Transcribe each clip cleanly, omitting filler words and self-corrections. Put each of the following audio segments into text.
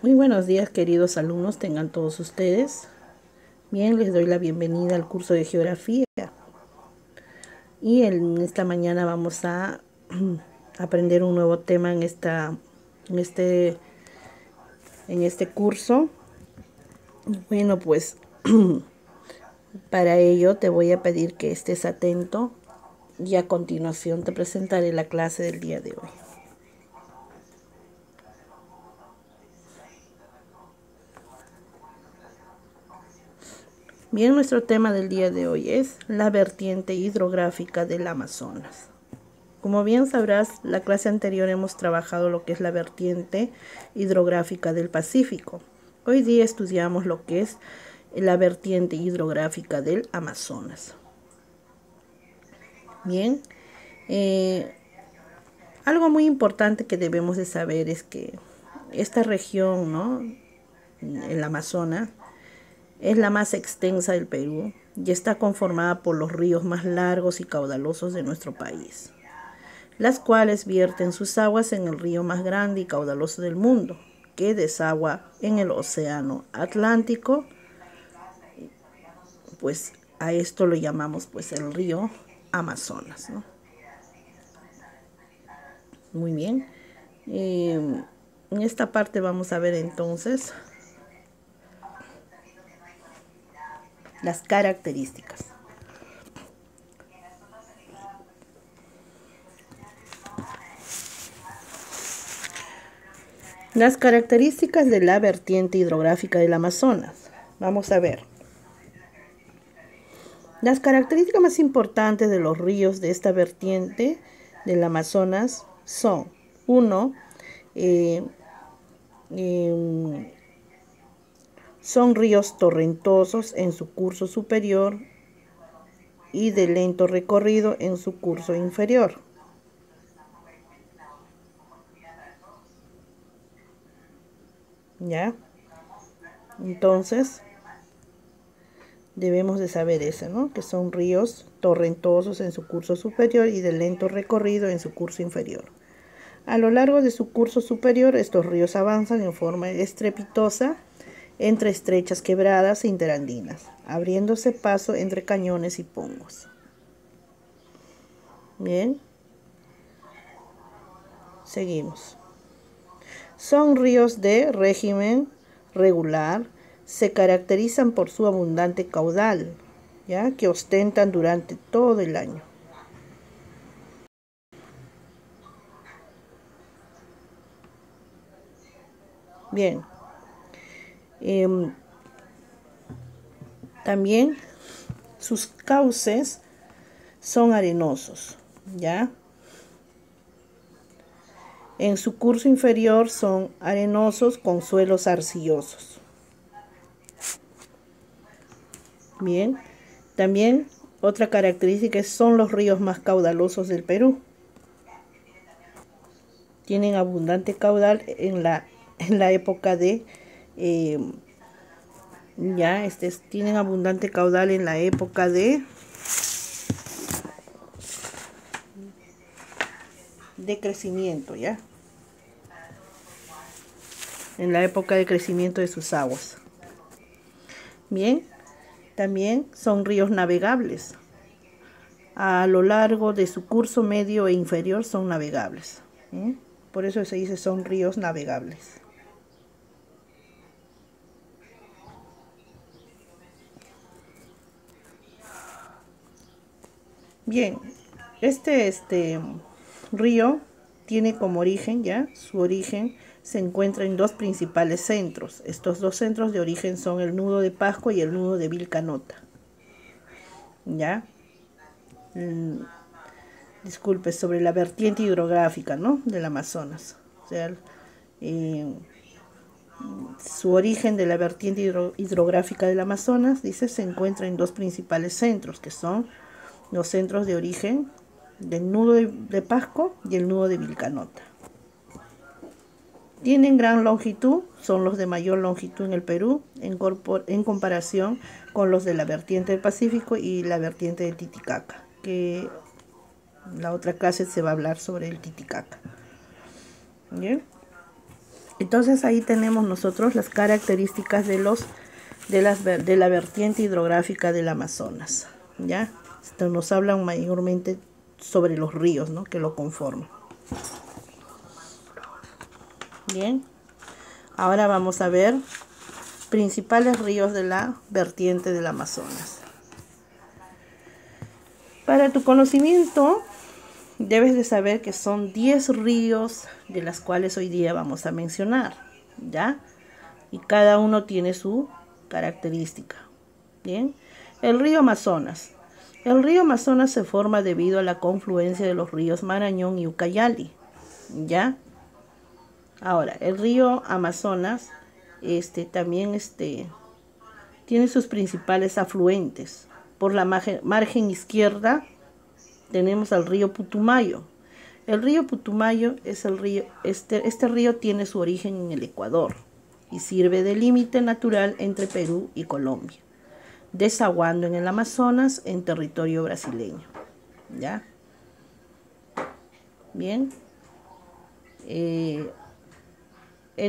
Muy buenos días, queridos alumnos, tengan todos ustedes. Bien, les doy la bienvenida al curso de geografía. Y en esta mañana vamos a aprender un nuevo tema en este curso. Bueno, pues para ello te voy a pedir que estés atento y a continuación te presentaré la clase del día de hoy. Bien, nuestro tema del día de hoy es la vertiente hidrográfica del Amazonas. Como bien sabrás, la clase anterior hemos trabajado lo que es la vertiente hidrográfica del Pacífico. Hoy día estudiamos lo que es la vertiente hidrográfica del Amazonas. Bien, algo muy importante que debemos de saber es que esta región, ¿no?, el Amazonas, es la más extensa del Perú y está conformada por los ríos más largos y caudalosos de nuestro país, las cuales vierten sus aguas en el río más grande y caudaloso del mundo, que desagua en el océano Atlántico. Pues a esto lo llamamos pues el río Amazonas, ¿no? Muy bien. En esta parte vamos a ver entonces las características. Las características de la vertiente hidrográfica del Amazonas. Vamos a ver. Las características más importantes de los ríos de esta vertiente del Amazonas son: 1. Son ríos torrentosos en su curso superior y de lento recorrido en su curso inferior. ¿Ya? Entonces, debemos de saber eso, ¿no? Que son ríos torrentosos en su curso superior y de lento recorrido en su curso inferior. A lo largo de su curso superior, estos ríos avanzan en forma estrepitosa entre estrechas quebradas interandinas, abriéndose paso entre cañones y pongos. Bien, seguimos. Son ríos de régimen regular, se caracterizan por su abundante caudal, ¿ya?, que ostentan durante todo el año. Bien, también sus cauces son arenosos, ¿ya? En su curso inferior son arenosos con suelos arcillosos. Bien, también otra característica son los ríos más caudalosos del Perú. Tienen abundante caudal en la época de tienen abundante caudal en la época de crecimiento, ¿ya? En la época de crecimiento de sus aguas. Bien, también son ríos navegables. A lo largo de su curso medio e inferior son navegables. Por eso se dice son ríos navegables. Bien, este río tiene como origen, ¿ya? Su origen se encuentra en dos principales centros. Estos dos centros de origen son el nudo de Pascua y el nudo de Vilcanota, ¿ya? Disculpe, sobre la vertiente hidrográfica, ¿no?, del Amazonas. O sea, su origen de la vertiente hidrográfica del Amazonas, dice, se encuentra en dos principales centros, que son los centros de origen del nudo de Pasco y el nudo de Vilcanota. Tienen gran longitud, son los de mayor longitud en el Perú, en comparación con los de la vertiente del Pacífico y la vertiente del Titicaca, que en la otra clase se va a hablar sobre el Titicaca. ¿Bien? Entonces ahí tenemos nosotros las características de la vertiente hidrográfica del Amazonas, ¿ya? Esto nos hablan mayormente sobre los ríos, ¿no?, que lo conforman. Bien, ahora vamos a ver principales ríos de la vertiente del Amazonas. Para tu conocimiento, debes de saber que son 10 ríos de las cuales hoy día vamos a mencionar, ¿ya? Y cada uno tiene su característica. Bien, el río Amazonas. El río Amazonas se forma debido a la confluencia de los ríos Marañón y Ucayali, ¿ya? Ahora, el río Amazonas también tiene sus principales afluentes. Por la margen izquierda tenemos al río Putumayo. El río Putumayo es el río, este río tiene su origen en el Ecuador y sirve de límite natural entre Perú y Colombia, desaguando en el Amazonas en territorio brasileño, ¿ya? Bien. El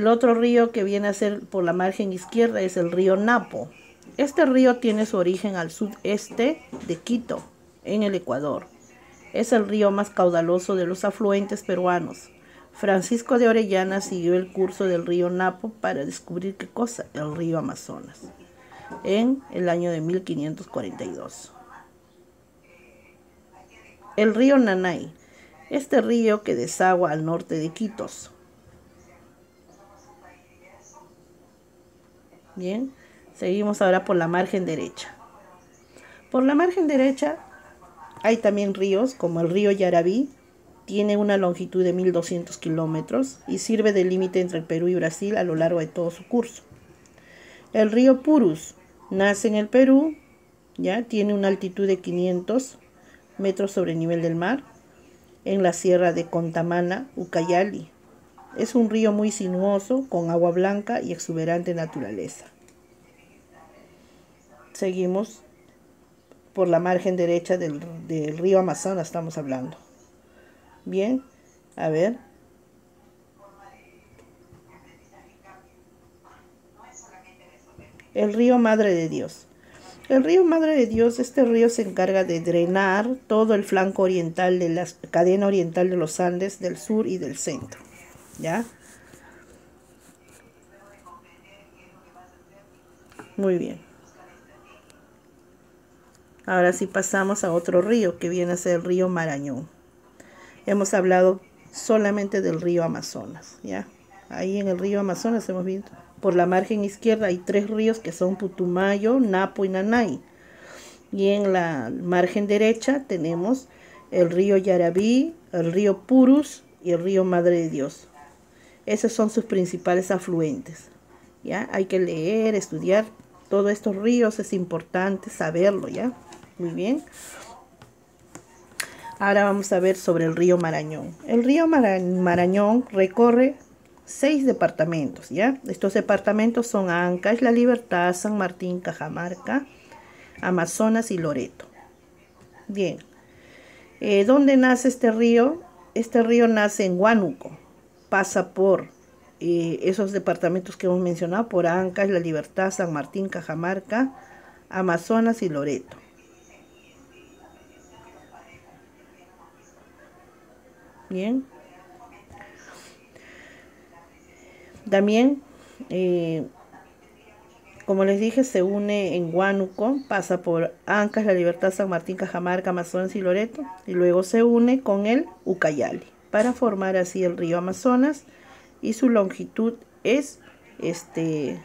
otro río que viene a ser por la margen izquierda es el río Napo. Este río tiene su origen al sudeste de Quito, en el Ecuador. Es el río más caudaloso de los afluentes peruanos. Francisco de Orellana siguió el curso del río Napo para descubrir ¿qué cosa? El río Amazonas, en el año de 1542. El río Nanay. Este río que desagua al norte de Quitos. Bien, seguimos ahora por la margen derecha. Por la margen derecha hay también ríos como el río Yarabí, tiene una longitud de 1200 kilómetros y sirve de límite entre el Perú y Brasil a lo largo de todo su curso. El río Purus nace en el Perú, ya tiene una altitud de 500 metros sobre el nivel del mar, en la sierra de Contamana, Ucayali. Es un río muy sinuoso, con agua blanca y exuberante naturaleza. Seguimos por la margen derecha del río Amazonas, estamos hablando. Bien, a ver. El río Madre de Dios. El río Madre de Dios, este río se encarga de drenar todo el flanco oriental de la cadena oriental de los Andes del sur y del centro, ¿ya? Muy bien. Ahora sí pasamos a otro río que viene a ser el río Marañón. Hemos hablado solamente del río Amazonas, ¿ya? Ahí en el río Amazonas hemos visto, por la margen izquierda hay 3 ríos que son Putumayo, Napo y Nanay. Y en la margen derecha tenemos el río Yarabí, el río Purus y el río Madre de Dios. Esos son sus principales afluentes, ¿ya? Hay que leer, estudiar todos estos ríos, es importante saberlo, ¿ya? Muy bien. Ahora vamos a ver sobre el río Marañón. El río Marañón recorre 6 departamentos, ¿ya? Estos departamentos son Ancash, La Libertad, San Martín, Cajamarca, Amazonas y Loreto. Bien. ¿Dónde nace este río? Este río nace en Huánuco. Pasa por esos departamentos que hemos mencionado, por Ancash, La Libertad, San Martín, Cajamarca, Amazonas y Loreto. Bien. También, como les dije, se une en Huánuco, pasa por Ancash, La Libertad, San Martín, Cajamarca, Amazonas y Loreto, y luego se une con el Ucayali para formar así el río Amazonas, y su longitud es de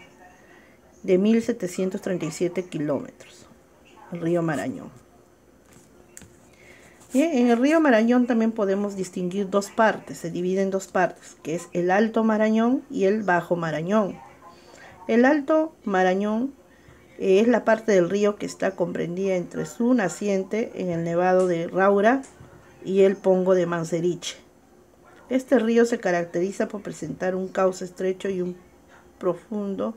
1737 kilómetros, el río Marañón. Bien, en el río Marañón también podemos distinguir 2 partes, se divide en 2 partes, que es el Alto Marañón y el Bajo Marañón. El Alto Marañón es la parte del río que está comprendida entre su naciente en el Nevado de Raura y el Pongo de Manseriche. Este río se caracteriza por presentar un cauce estrecho y un profundo.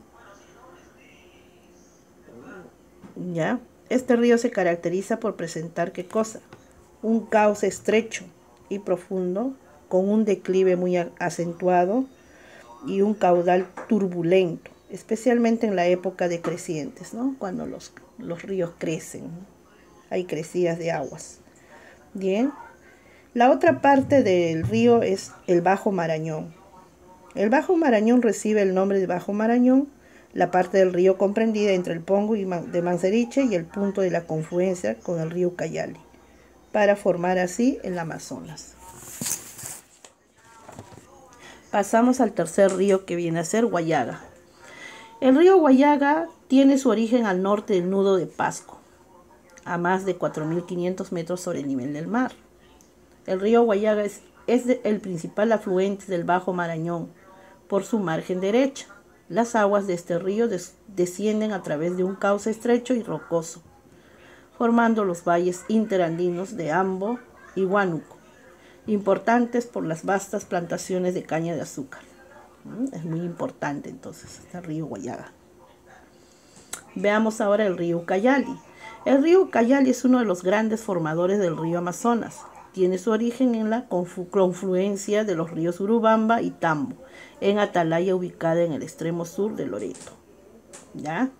¿Ya? Este río se caracteriza por presentar ¿qué cosa? Un cauce estrecho y profundo, con un declive muy acentuado, y un caudal turbulento, especialmente en la época de crecientes, ¿no? Cuando los ríos crecen, ¿no? Hay crecidas de aguas. Bien, la otra parte del río es el Bajo Marañón. El Bajo Marañón recibe el nombre de Bajo Marañón, la parte del río comprendida entre el Pongo de Manseriche y el punto de la confluencia con el río Ucayali, para formar así el Amazonas. Pasamos al tercer río, que viene a ser Huallaga. El río Huallaga tiene su origen al norte del nudo de Pasco, a más de 4.500 metros sobre el nivel del mar. El río Huallaga es el principal afluente del Bajo Marañón por su margen derecha. Las aguas de este río descienden a través de un cauce estrecho y rocoso, formando los valles interandinos de Ambo y Huánuco, importantes por las vastas plantaciones de caña de azúcar. Es muy importante entonces este río Huallaga. Veamos ahora el río Ucayali. El río Ucayali es uno de los grandes formadores del río Amazonas. Tiene su origen en la confluencia de los ríos Urubamba y Tambo, en Atalaya, ubicada en el extremo sur de Loreto. ¿Ya?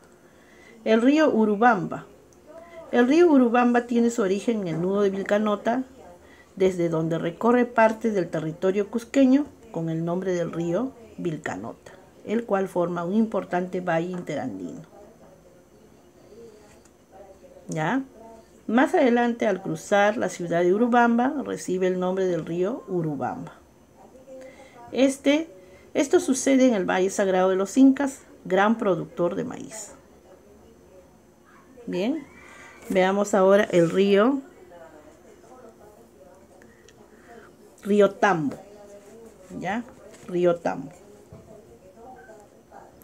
El río Urubamba. El río Urubamba tiene su origen en el nudo de Vilcanota, desde donde recorre parte del territorio cusqueño con el nombre del río Vilcanota, el cual forma un importante valle interandino. ¿Ya? Más adelante, al cruzar la ciudad de Urubamba, recibe el nombre del río Urubamba. Esto sucede en el Valle Sagrado de los Incas, gran productor de maíz. Bien, veamos ahora el río Tambo. ¿Ya? Río Tambo.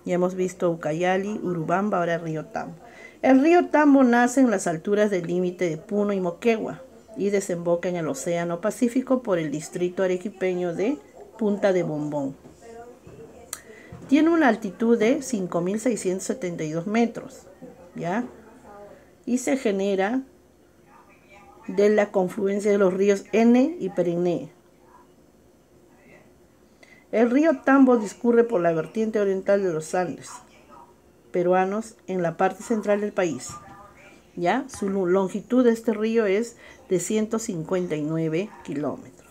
Ya hemos visto Ucayali, Urubamba, ahora río Tambo. El río Tambo nace en las alturas del límite de Puno y Moquegua y desemboca en el Océano Pacífico por el distrito arequipeño de Punta de Bombón. Tiene una altitud de 5.672 metros, ¿ya? Y se genera de la confluencia de los ríos N y Perenné. El río Tambo discurre por la vertiente oriental de los Andes peruanos en la parte central del país. ¿Ya? Su longitud de este río es de 159 kilómetros.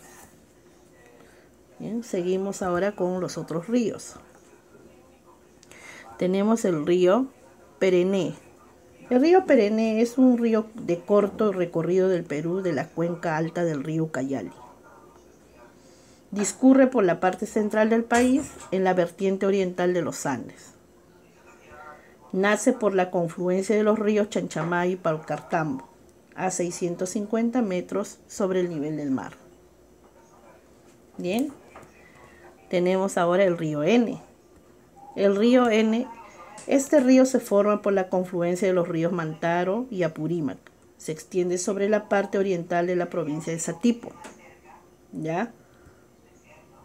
Bien, seguimos ahora con los otros ríos. Tenemos el río Perenné. El río Perenné es un río de corto recorrido del Perú, de la cuenca alta del río Ucayali. Discurre por la parte central del país en la vertiente oriental de los Andes. Nace por la confluencia de los ríos Chanchamay y Paucartambo, a 650 metros sobre el nivel del mar. Bien, tenemos ahora el río N. El río N, este río se forma por la confluencia de los ríos Mantaro y Apurímac. Se extiende sobre la parte oriental de la provincia de Satipo. ¿Ya?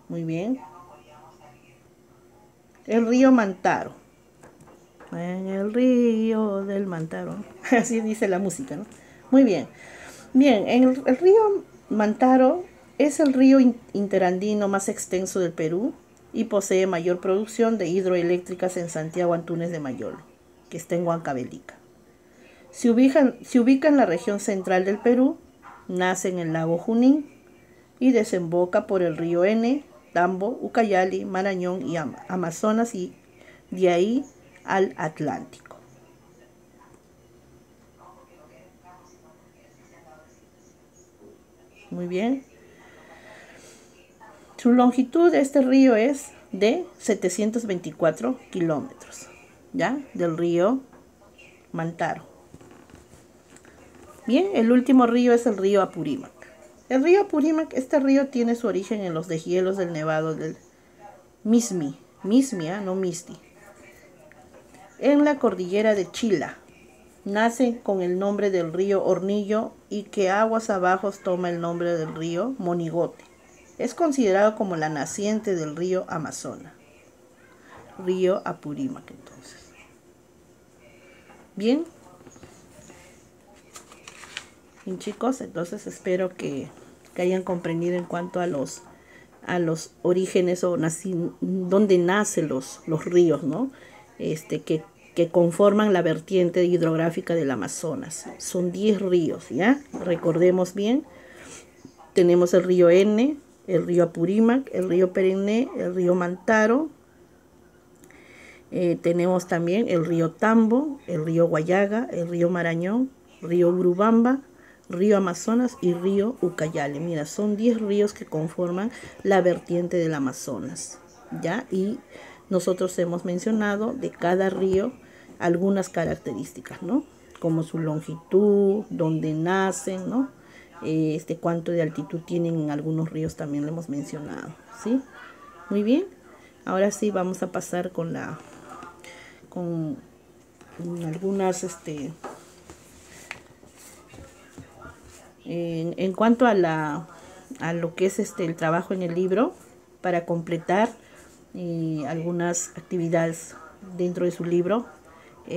Muy bien. El río Mantaro. En el río del Mantaro. Así dice la música, ¿no? Muy bien. Bien, el río Mantaro es el río interandino más extenso del Perú y posee mayor producción de hidroeléctricas en Santiago Antunes de Mayolo, que está en Huancavelica. Se ubica en la región central del Perú, nace en el lago Junín y desemboca por el río N, Tambo, Ucayali, Marañón y Amazonas, y de ahí al Atlántico. Muy bien. Su longitud de este río es de 724 kilómetros, ¿ya? Del río Mantaro. Bien, el último río es el río Apurímac. El río Apurímac, este río tiene su origen en los deshielos del Nevado del Misti, en la cordillera de Chila. Nace con el nombre del río Hornillo y que aguas abajo toma el nombre del río Monigote. Es considerado como la naciente del río Amazonas. Río Apurímac, entonces. Bien. Bien, chicos, entonces espero que hayan comprendido en cuanto a los a los orígenes o donde nacen los ríos, ¿no? Que conforman la vertiente hidrográfica del Amazonas. Son 10 ríos, ¿ya? Recordemos bien. Tenemos el río Ene, el río Apurímac, el río Perenné, el río Mantaro. Tenemos también el río Tambo, el río Guayaga, el río Marañón, río Urubamba, río Amazonas y río Ucayale. Mira, son 10 ríos que conforman la vertiente del Amazonas, ¿ya? Y nosotros hemos mencionado de cada río algunas características, ¿no? Como su longitud, dónde nacen, ¿no? Cuánto de altitud tienen en algunos ríos también lo hemos mencionado, ¿sí? Muy bien. Ahora sí vamos a pasar con algunas en cuanto a lo que es el trabajo en el libro, para completar algunas actividades dentro de su libro.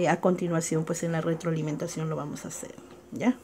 A continuación, pues en la retroalimentación lo vamos a hacer, ¿ya?